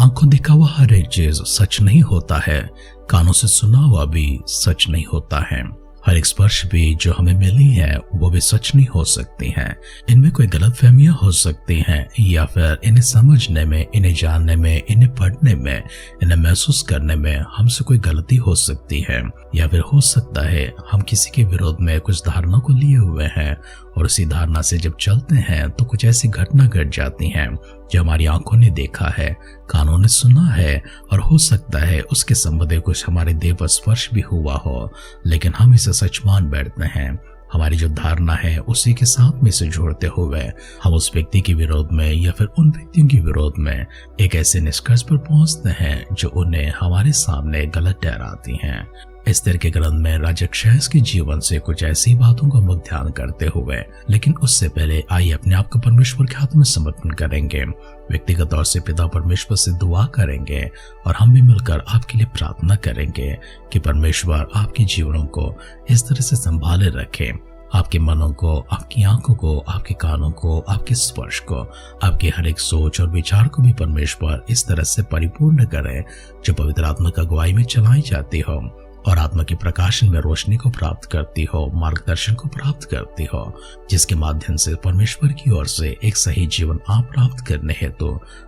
आंखों देखा हुआ हर एक चीज सच नहीं होता है, कानों से सुना हुआ भी सच नहीं होता है। हर एक स्पर्श भी जो हमें मिली है वो भी सच नहीं हो सकती हैं। इनमें कोई गलतफहमियां हो सकती हैं, या फिर इन्हें समझने में, इन्हें जानने में, इन्हें पढ़ने में, इन्हें महसूस करने में हमसे कोई गलती हो सकती है। या फिर हो सकता है हम किसी के विरोध में कुछ धारणा को लिए हुए हैं और उसी धारणा से जब चलते हैं तो कुछ ऐसी घटना घट जाती हैं जो हमारी आंखों ने देखा है, कानों ने सुना है, और हो सकता है उसके संबंध कुछ हमारे देह पर स्पर्श भी हुआ हो, लेकिन हम इसे सच मान बैठते हैं। हमारी जो धारणा है उसी के साथ में इसे जोड़ते हुए हम उस व्यक्ति के विरोध में या फिर उन व्यक्तियों के विरोध में एक ऐसे निष्कर्ष पर पहुंचते हैं जो उन्हें हमारे सामने गलत ठहराती हैं। इस तरह के ग्रंथ में राजा क्षयस के जीवन से कुछ ऐसी बातों का हम ध्यान करते हुए, लेकिन उससे पहले आइए अपने आप को परमेश्वर के हाथ में समर्पण करेंगे, व्यक्तिगत तौर से पिता परमेश्वर से दुआ करेंगे और हम भी मिलकर आपके लिए प्रार्थना करेंगे कि परमेश्वर आपके जीवनों को इस तरह से संभाले रखे, आपके मनों को, आपकी आंखों को, आपके कानों को, आपके स्पर्श को, आपके हर एक सोच और विचार को भी परमेश्वर इस तरह से परिपूर्ण करे जो पवित्र आत्मा की अगुवाई में चलाई जाती हो और आत्मा के प्रकाशन में रोशनी को प्राप्त करती हो, मार्गदर्शन को प्राप्त करती हो, जिसके माध्यम से परमेश्वर की ओर से एक सही जीवन आप प्राप्त करने हेतु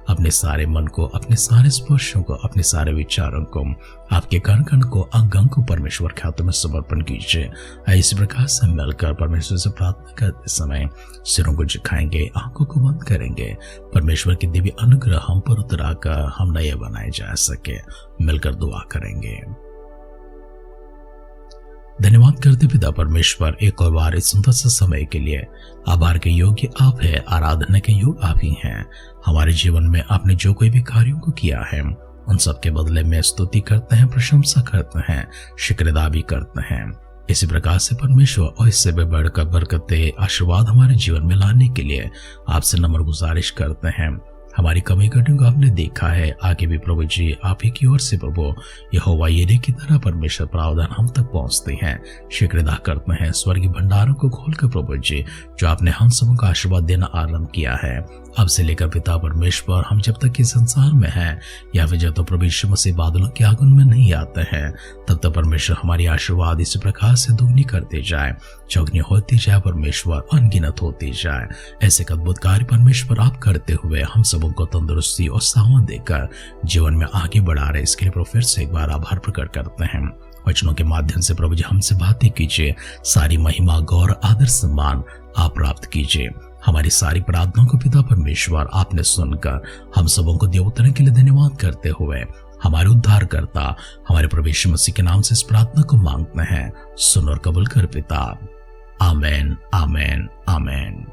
अपने सारे मन को, अपने सारे स्पर्शों को, अपने सारे विचारों को, आपके कण कण को, अंग अंग को परमेश्वर के हाथों में समर्पण कीजिए। इस प्रकार से मिलकर परमेश्वर से प्रार्थना करते समय सिरों को झुकाएंगे, आंखों को बंद करेंगे, परमेश्वर की दिव्य अनुग्रह हम पर उतराकर हम नए बनाए जा सके। मिलकर दुआ करेंगे। धन्यवाद करते पिता परमेश्वर एक और बार इस सुंदर से समय के लिए। आभार के योग्य आप है, आराधना के योग्य आप ही हैं। हमारे जीवन में आपने जो कोई भी कार्यों को किया है उन सब के बदले में स्तुति करते हैं, प्रशंसा करते हैं, शुक्र भी करते हैं। इसी प्रकार से परमेश्वर और इससे भी बढ़कर बरकतें, आशीर्वाद हमारे जीवन में लाने के लिए आपसे नम्र गुजारिश करते हैं। हमारी कमी कटियों को आपने देखा है, आगे भी प्रभु जी आप ही की ओर से प्रभु यहोवा यीरे की तरह परमेश्वर प्रावधान हम तक पहुंचते हैं। शुक्र अदा करते हैं स्वर्गीय भंडारों को खोलकर प्रभु जी जो आपने हम सबों को आशीर्वाद देना आरंभ किया है। अब से लेकर पिता परमेश्वर हम जब तक इस संसार में हैं या फिर जब तक प्रभु यीशु मसीह बादलों के आगमन में नहीं आते हैं तब तक परमेश्वर हमारी आशीर्वाद इसी प्रकार से दुगनी करते जाए, चौगनी होती जाए, परमेश्वर अनगिनत होती जाए। ऐसे अद्भुत कार्य परमेश्वर आप करते हुए हम सबों को तंदुरुस्ती और सामर्थ देकर जीवन में आगे बढ़ा रहे, इसके लिए प्रभु फिर से एक बार आभार प्रकट करते हैं। वचनों के माध्यम से प्रभु जी हमसे बातें कीजिए, सारी महिमा, गौर, आदर, सम्मान आप प्राप्त कीजिए। हमारी सारी प्रार्थनाओं को पिता परमेश्वर आपने सुनकर हम सबों को देवोत्तरण के लिए धन्यवाद करते हुए हमारे उद्धारकर्ता हमारे प्रभु यीशु मसीह के नाम से इस प्रार्थना को मांगते हैं। सुन और कबूल कर पिता। आमेन, आमेन, आमेन।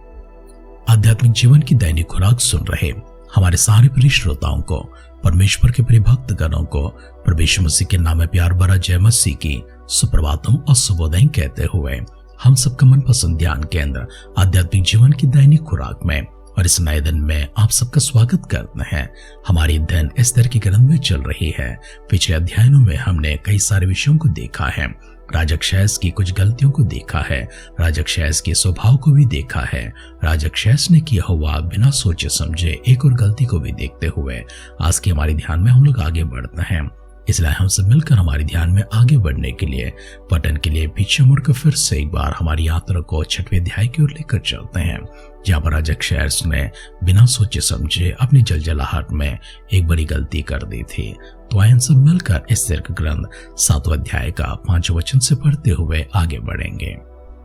आध्यात्मिक जीवन की दैनिक खुराक सुन रहे हमारे सारे प्रिय श्रोताओं को, परमेश्वर के प्रिय भक्तगणों को प्रभु यीशु मसीह के नाम में प्यार भरा जय मसीह की सुप्रभातम और शुभोदय कहते हुए हम सबका मनपसंद ध्यान केंद्र आध्यात्मिक जीवन की दैनिक खुराक में और इस नए दिन में आप सबका स्वागत करते हैं। हमारी अध्ययन इस तरह की ग्रंथ में चल रही है। पिछले अध्ययनों में हमने कई सारे विषयों को देखा है। राजा क्षयस की कुछ गलतियों को देखा है, राजा क्षयस के स्वभाव को भी देखा है, राजा क्षयस ने किया हुआ बिना सोचे समझे एक और गलती को भी देखते हुए आज के हमारे ध्यान में हम लोग आगे बढ़ते हैं। इसलिए हम सब मिलकर हमारे ध्यान में आगे बढ़ने के लिए पठन के लिए पीछे मुड़कर फिर से एक बार हमारी यात्रा को 6वें अध्याय की ओर लेकर चलते हैं, जहाँ पर राजा क्षयस ने बिना सोचे समझे अपनी जलजलाहट में एक बड़ी गलती कर दी थी। तो आइए हम सब मिलकर इस दीर्घ ग्रंथ 7वें अध्याय का 5 वचन से पढ़ते हुए आगे बढ़ेंगे।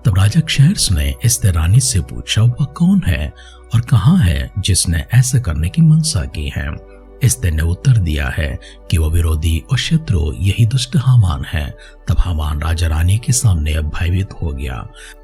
तब राजा क्षयस ने एस्तेर रानी से पूछा, वह कौन है और कहाँ है जिसने ऐसा करने की मनसा की है? एस्तेर ने उत्तर दिया है कि वह विरोधी और शत्रु यही दुष्ट हामान है। तब हामान राजा रानी के सामने अब भयभीत हो गया।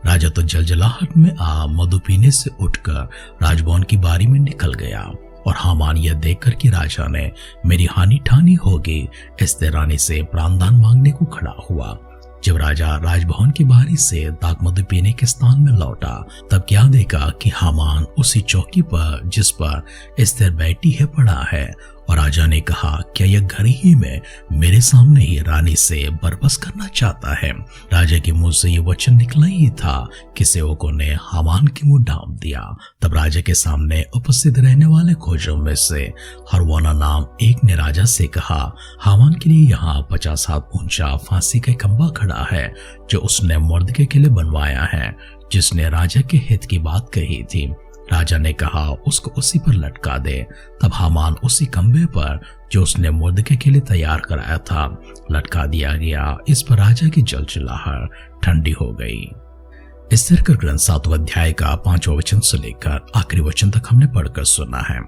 राजा तो जलजलाहट में मधु पीने से उठकर राजभवन की बारी में निकल गया और हामान यह देखकर कि राजा ने मेरी हानि ठानी होगी, एस्तेर रानी से प्राणदान मांगने को खड़ा हुआ। जब राजा राजभवन की बारी से दाख मधु पीने के स्थान में लौटा तब क्या देखा कि हामान उसी चौकी पर जिस पर एस्तेर बैठी है पड़ा है और राजा ने कहा, क्या यह घर ही में मेरे सामने ही रानी से बरबस करना चाहता है? राजा के मुंह से यह वचन निकला ही था कि सेवकों ने हामान के मुंह ढांप दिया। तब राजा के सामने उपस्थित रहने वाले खोजों में से हरवोना नाम एक ने राजा से कहा, हामान के लिए यहाँ 50 हाथ ऊंचा फांसी का खंभा खड़ा है, जो उसने मुर्दके के लिए बनवाया है, जिसने राजा के हित की बात कही थी। राजा ने कहा, उसको उसी पर लटका दे। तब हामान उसी खंभे पर जो उसने मुर्दके के लिए तैयार कराया था लटका दिया गया। इस पर राजा की जलजलाहट ठंडी हो गई। एस्तेर का ग्रंथ 7वें अध्याय का 5वां वचन से लेकर आखिरी वचन तक हमने पढ़कर सुना है।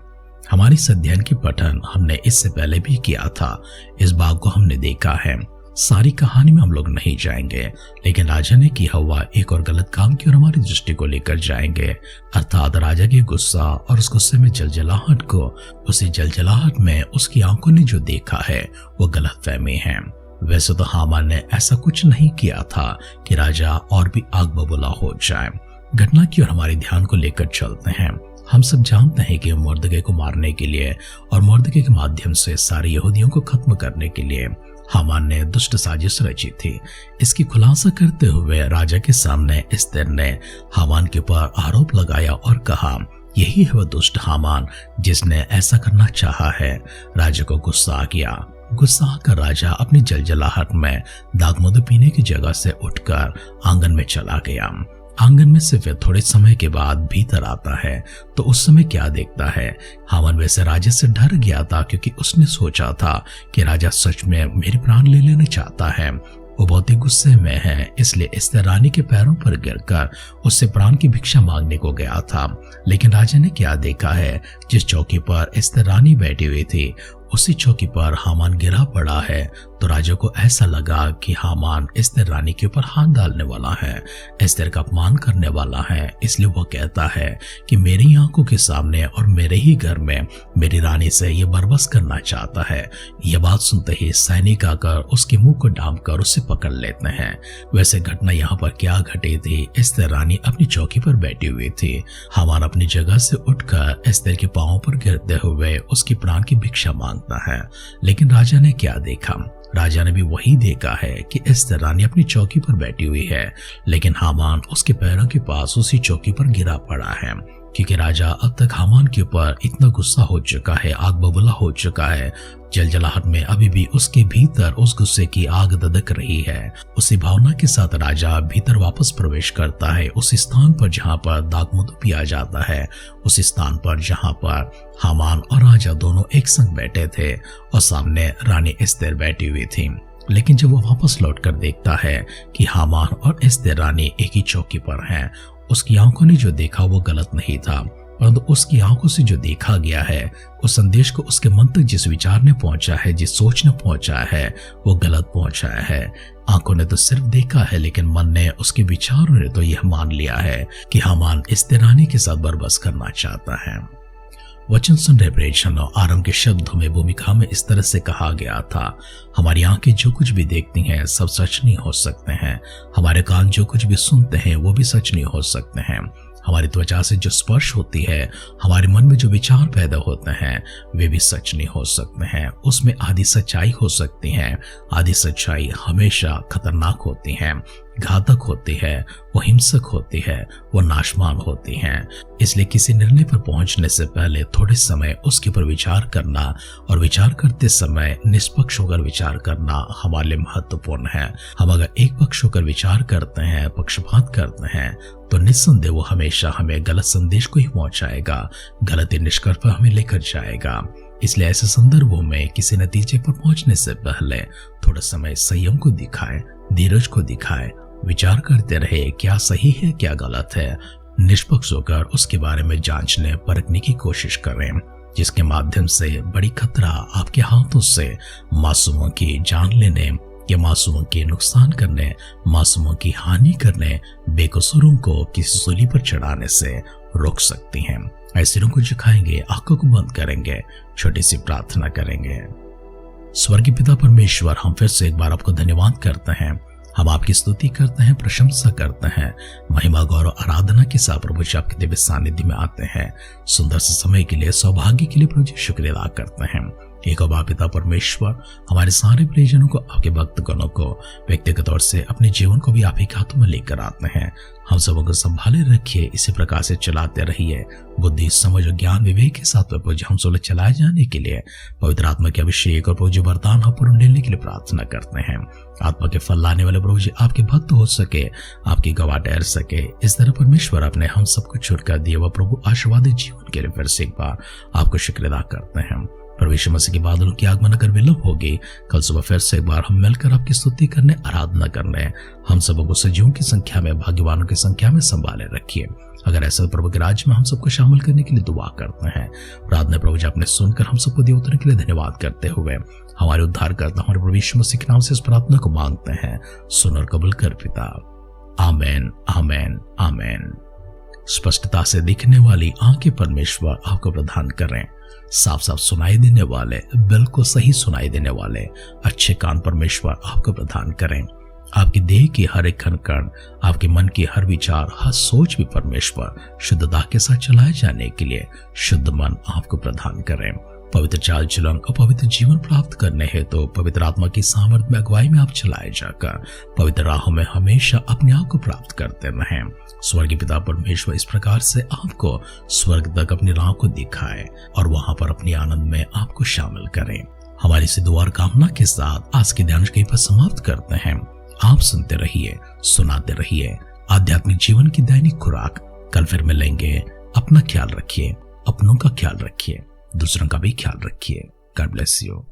हमारी इस अध्ययन की पठन हमने इससे पहले भी किया था। इस भाग को हमने देखा है। सारी कहानी में हम लोग नहीं जाएंगे, लेकिन राजा ने किया हुआ एक और गलत काम की ओर हमारी दृष्टि को लेकर जाएंगे, अर्थात राजा की गुस्सा और उस गुस्से में जलजलाहट को। उसी जलजलाहट में उसकी आंखों ने जो देखा है वो गलतफहमी है। वैसे तो हामान ने ऐसा कुछ नहीं किया था कि राजा और भी आग बबूला हो जाए। घटना की ओर हमारे ध्यान को लेकर चलते हैं। हम सब जानते हैं कि मुर्दके को मारने के लिए और मुर्दके के माध्यम से सारे यहूदियों को खत्म करने के लिए हामान ने दुष्ट साजिश रची थी। इसकी खुलासा करते हुए राजा के सामने एस्तेर ने हामान के ऊपर आरोप लगाया और कहा, यही है वह दुष्ट हामान जिसने ऐसा करना चाहा है। राजा को गुस्सा आ गया। गुस्सा आकर राजा अपनी जलजलाहट में दागमधु पीने की जगह से उठकर आंगन में चला गया। आंगन में से फिर थोड़े समय के बाद भीतर आता है तो उस समय क्या देखता है? हामान वैसे राजा से डर गया था, क्योंकि उसने सोचा था कि राजा सच में मेरे प्राण ले लेना चाहता है। वो बहुत ही गुस्से में है, इसलिए एस्तेर रानी के पैरों पर गिरकर उससे प्राण की भिक्षा मांगने को गया था। लेकिन राजा ने क्या देखा है? जिस चौकी पर एस्तेर रानी बैठी हुई थी उसी चौकी पर हामान गिरा पड़ा है। तो राजा को ऐसा लगा कि हामान एस्तेर रानी के ऊपर हाथ डालने वाला है, एस्तेर का अपमान करने वाला है। इसलिए वो कहता है कि मेरी आंखों के सामने और मेरे ही घर में मेरी रानी से ये बरबस करना चाहता है। ये बात सुनते ही सैनिक आकर उसके मुंह को ढांप कर उसे पकड़ लेते हैं। वैसे घटना यहाँ पर क्या घटी थी? एस्तेर रानी अपनी चौकी पर बैठी हुई थी। हामान अपनी जगह से उठकर एस्तेर के पांवों पर गिरते हुए उसकी प्राण की भिक्षा मांगता है। लेकिन राजा ने क्या देखा? राजा ने भी वही देखा है कि एस्तेर रानी अपनी चौकी पर बैठी हुई है, लेकिन हामान उसके पैरों के पास उसी चौकी पर गिरा पड़ा है। क्योंकि राजा अब तक हामान के ऊपर इतना गुस्सा हो चुका है, आग बबूला हो चुका है। जलजलाहट में अभी भी उसके भीतर उस गुस्से की आग दधक रही है। उसी भावना के साथ राजा भीतर वापस प्रवेश करता है, उस स्थान पर जहां पर दागमधु पिया जाता है, उस स्थान पर जहां पर हामान और राजा दोनों एक संग बैठे थे और सामने रानी एस्तेर बैठी हुई थी। लेकिन जब वो वापस लौटकर देखता है कि हामान और एस्तेर रानी एक ही चौकी पर हैं, उसकी आंखों ने जो देखा वो गलत नहीं था, परंतु उसकी आंखों से जो देखा गया है उस संदेश को उसके मन तक जिस विचार ने पहुंचा है, जिस सोच ने पहुंचा है, वो गलत पहुंचाया है। आंखों ने तो सिर्फ देखा है, लेकिन मन ने, उसके विचारों ने तो यह मान लिया है कि हामान एस्तेर रानी के साथ बरबस करना चाहता है। वचन सुन रहे प्रेक्षण, आरंभ के शब्दों में भूमिका में इस तरह से कहा गया था, हमारी आंखें जो कुछ भी देखती हैं सब सच नहीं हो सकते हैं। हमारे कान जो कुछ भी सुनते हैं वो भी सच नहीं हो सकते हैं। हमारी त्वचा से जो स्पर्श होती है, हमारे मन में जो विचार पैदा होते हैं, वे भी सच नहीं हो सकते हैं। उसमें आधी सच्चाई हो सकती है, आधी सच्चाई हमेशा खतरनाक होती है, घातक होती है, वो हिंसक होती है, वो नाशवान होती हैं। इसलिए किसी निर्णय पर पहुंचने से पहले थोड़े समय उसके ऊपर विचार करना और विचार करते समय निष्पक्ष होकर विचार करना हमारे लिए महत्वपूर्ण है। हम अगर एक पक्ष होकर विचार करते हैं, पक्षपात करते हैं, तो निस्संदेह वो हमेशा हमें गलत संदेश को ही पहुंचाएगा, गलत निष्कर्ष पर हमें लेकर जाएगा। इसलिए ऐसे संदर्भों में किसी नतीजे पर पहुंचने से पहले थोड़ा समय संयम को दिखाएं, धीरज को दिखाएं, विचार करते रहे क्या सही है क्या गलत है, निष्पक्ष होकर उसके बारे में जांचने परखने की कोशिश करें, जिसके माध्यम से बड़ी खतरा आपके हाथों से मासूमों की जान लेने या मासूमों के नुकसान करने, मासूमों की हानि करने, बेकसूरों को किसी सूली पर चढ़ाने से रोक सकती हैं। ऐसे लोगों को झुकाएंगे, आंखों को बंद करेंगे, छोटी सी प्रार्थना करेंगे। स्वर्गीय पिता परमेश्वर, हम फिर से एक बार आपको धन्यवाद करते हैं। हम आपकी स्तुति करते हैं, प्रशंसा करते हैं, महिमा गौरव आराधना के साथ प्रभु जी आपके दिव्य सानिध्य में आते हैं। सुंदर से समय के लिए, सौभाग्य के लिए प्रभु जी शुक्रिया अदा करते हैं। एक और पिता परमेश्वर हमारे सारे परिजनों को, आपके भक्तगणों को, व्यक्तिगत तौर से अपने जीवन को भी आप ही के हाथों में लेकर आते हैं। हम सबों को संभाले रखिए, इसी प्रकार से चलाते रहिए। बुद्धि, समझ और ज्ञान विवेक के साथ प्रभु जी हम सोलह चलाए जाने के लिए पवित्र आत्मा के अभिषेक और प्रभु जी वरदान हम पूर्ण लेने के लिए प्रार्थना करते हैं। आत्मा के फल लाने वाले प्रभु जी आपके भक्त हो सके, आपकी गवाह ठहर सके। इस तरह परमेश्वर अपने हम सबको छुटकारा दिए वह प्रभु आशीर्वादित जीवन के लिए फिर से एक बार आपको शुक्र अदा करते हैं। परमेश्वर मसीह के बादलों की आगमन अगर विलंब होगी, कल सुबह फिर से एक बार हम मिलकर आपकी स्तुति करने, आराधना करने, हम सबों को सजीवों की संख्या में, भाग्यवानों की संख्या में संभाले रखिए। अगर ऐसा प्रभु के राज्य में हम सबको शामिल करने के लिए दुआ करते हैं। प्रार्थना प्रभु जी आपने सुनकर हम सबको दिए उतरने के लिए धन्यवाद करते हुए हमारे उद्धार करता हमारे प्रभु यीशु मसीह के नाम से इस प्रार्थना को मांगते हैं। सुन और कबूल कर पिता। आमेन, आमेन, आमेन। स्पष्टता से दिखने वाली आंखें परमेश्वर आपको प्रदान करें। साफ साफ सुनाई देने वाले, बिल्कुल सही सुनाई देने वाले अच्छे कान परमेश्वर आपको प्रदान करें। आपकी देह की हर एक कण, आपके मन की हर विचार, हर सोच भी परमेश्वर शुद्धता के साथ चलाए जाने के लिए शुद्ध मन आपको प्रदान करें। पवित्र चाल चलन और पवित्र जीवन प्राप्त करने हेतु तो पवित्र आत्मा की सामर्थ्य में अगुवाई में आप चलाए जाकर पवित्र राहों में हमेशा अपने आप को प्राप्त करते रहें। स्वर्गीय पिता परमेश्वर इस प्रकार से आपको स्वर्ग तक अपनी राह को दिखाए और वहां पर अपने आनंद में आपको शामिल करें। हमारी से दुआ और कामना के साथ आज के ध्यान कहीं पर समाप्त करते हैं। आप सुनते रहिए, सुनाते रहिए आध्यात्मिक जीवन की दैनिक खुराक। कल फिर मिलेंगे। अपना ख्याल रखिए, अपनों का ख्याल रखिए, दूसरों का भी ख्याल रखिए। God bless you.